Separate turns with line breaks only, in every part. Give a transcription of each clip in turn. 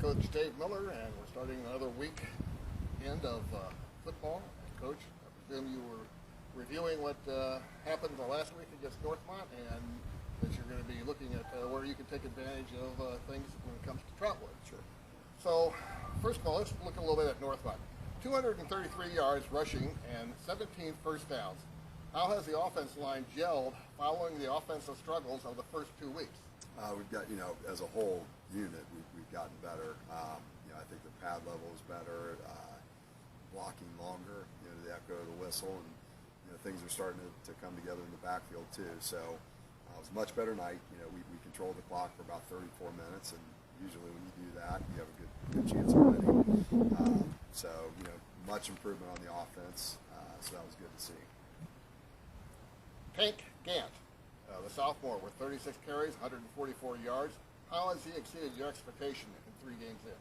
Coach Dave Miller, and we're starting another week end of football. Coach, I presume you were reviewing what happened the last week against Northmont, and that you're going to be looking at where you can take advantage of things when it comes to Trotwood.
Sure.
So, first of all, let's look a little bit at Northmont. 233 yards rushing and 17 first downs. How has the offensive line gelled following the offensive struggles of the first 2 weeks?
We've got, as a whole unit, we've gotten better. I think the pad level is better, blocking longer, the echo of the whistle, and things are starting to come together in the backfield too. So it was a much better night. We controlled the clock for about 34 minutes, and usually when you do that, you have a good chance of winning. Much improvement on the offense, so that was good to see.
Tank Gant, the sophomore, with 36 carries, 144 yards. How has he exceeded your expectation in 3 games in?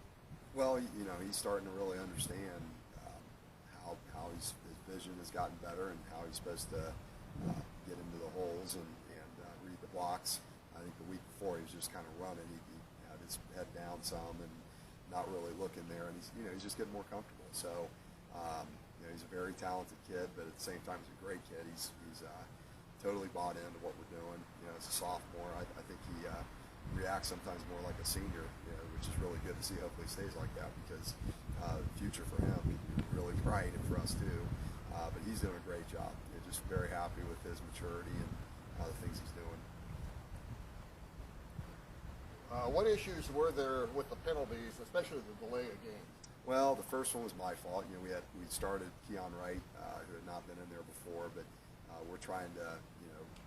Well, he's starting to really understand how his vision has gotten better and how he's supposed to get into the holes and read the blocks. I think the week before he was just kind of running. He had his head down some and not really looking there, and he's just getting more comfortable. So he's a very talented kid, but at the same time he's a great kid. He's totally bought into what we're doing. As a sophomore, I think he reacts sometimes more like a senior, which is really good to see. Hopefully he stays like that, because the future for him is really bright, and for us too. But he's doing a great job. Just very happy with his maturity and the things he's doing.
What issues were there with the penalties, especially the delay of games?
Well, the first one was my fault. We started Keon Wright, who had not been in there before, but we're trying to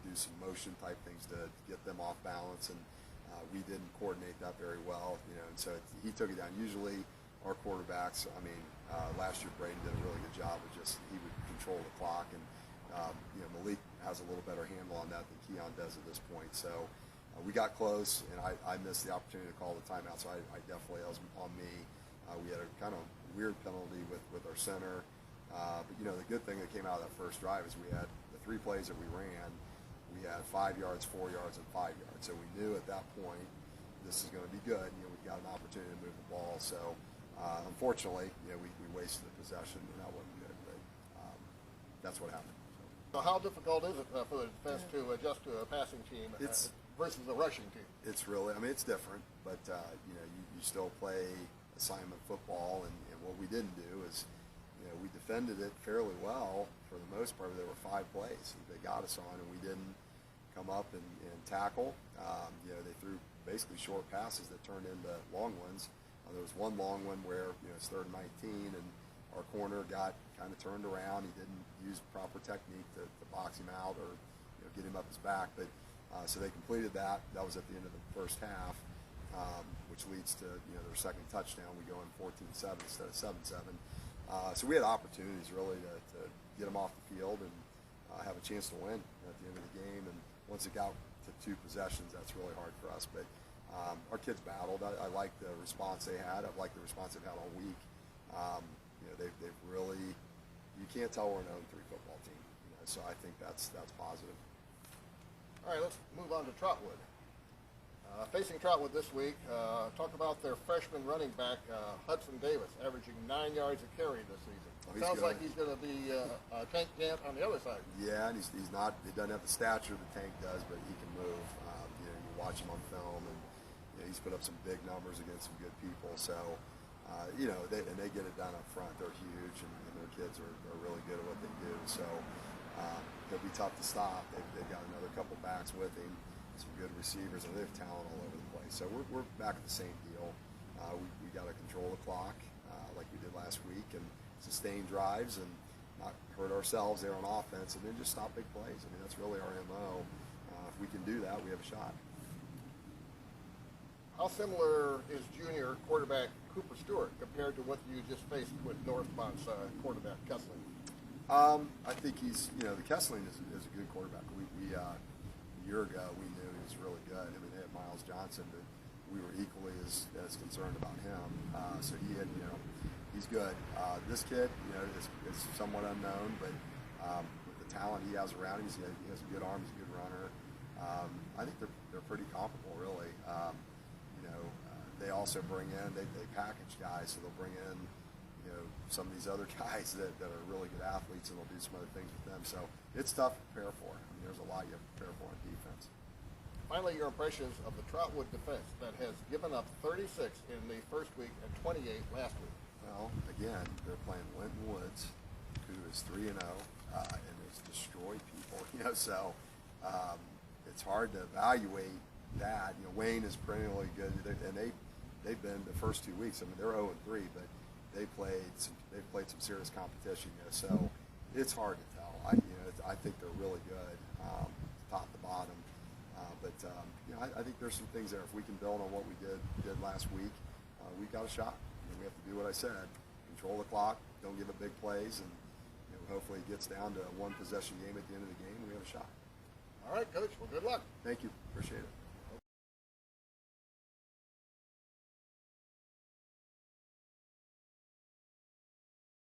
do some motion type things to get them off balance, and we didn't coordinate that very well. And so he took it down. Usually our quarterbacks, last year Braden did a really good job of he would control the clock, and Malik has a little better handle on that than Keon does at this point. So we got close, and I missed the opportunity to call the timeout, so I definitely, that was on me. We had a kind of weird penalty with our center, but the good thing that came out of that first drive is we had the 3 plays that we ran. We had 5 yards, 4 yards, and 5 yards. So we knew at that point this is going to be good. We got an opportunity to move the ball. So unfortunately, we wasted the possession, and that wasn't good. But that's what happened.
So how difficult is it for the defense to adjust to a passing team versus a rushing team?
It's really, it's different, but you still play assignment football, and what we didn't do is, we defended it fairly well for the most part. There were 5 plays they got us on, and we didn't come up and tackle. They threw basically short passes that turned into long ones. There was one long one where it's 3rd and 19, and our corner got kind of turned around. He didn't use proper technique to box him out or get him up his back. But so they completed that. That was at the end of the first half, which leads to their second touchdown. We go in 14-7 instead of 7-7. So we had opportunities really to get them off the field and have a chance to win at the end of the game. And once it got to 2 possessions, that's really hard for us. But our kids battled. I like the response they had. I've liked the response they've had all week. They've really, you can't tell we're an 0-3 football team. So I think that's positive.
All right, let's move on to Trotwood. Facing Trotwood this week, talk about their freshman running back, Hudson Davis, averaging 9 yards a carry this season. Sounds like he's going to be Tank Gant on the other side.
Yeah, and he doesn't have the stature that Tank does, but he can move. You watch him on film, and he's put up some big numbers against some good people. So, they get it done up front. They're huge, and their kids are really good at what they do. So, it'll be tough to stop. They've got another couple backs with him. Some good receivers, and they have talent all over the place. So we're back at the same deal. We got to control the clock like we did last week, and sustain drives and not hurt ourselves there on offense, and then just stop big plays. That's really our MO. If we can do that, we have a shot.
How similar is junior quarterback Cooper Stewart compared to what you just faced with Northmont's quarterback Kessling?
I think he's, the Kessling is a good quarterback. A year ago, we knew he was really good. They had Miles Johnson, but we were equally as concerned about him. So he's good. This kid, is somewhat unknown, but with the talent he has around him, he has a good arm, he's a good runner. I think they're pretty comparable, really. they also bring in, they package guys, so they'll bring in, you know, some of these other guys that are really good athletes, and they'll do some other things with them. So it's tough to prepare for. I mean, there's a lot you have to prepare for on defense.
Finally, your impressions of the Trotwood defense that has given up 36 in the first week and 28 last week.
Well, again, they're playing Winton Woods, who is 3-0, and has destroyed people. You know, so it's hard to evaluate that. You know, Wayne is perennially good, and they've been the first 2 weeks. I mean, they're 0-3, but they've played some serious competition. You know, so it's hard to tell. I think they're really good, top to bottom. But you know, I think there's some things there. If we can build on what we did last week, we've got a shot. You know, we have to do what I said: control the clock, don't give up big plays, and you know, hopefully it gets down to a one possession game at the end of the game. We have a shot.
All right, Coach. Well, good luck.
Thank you. Appreciate it.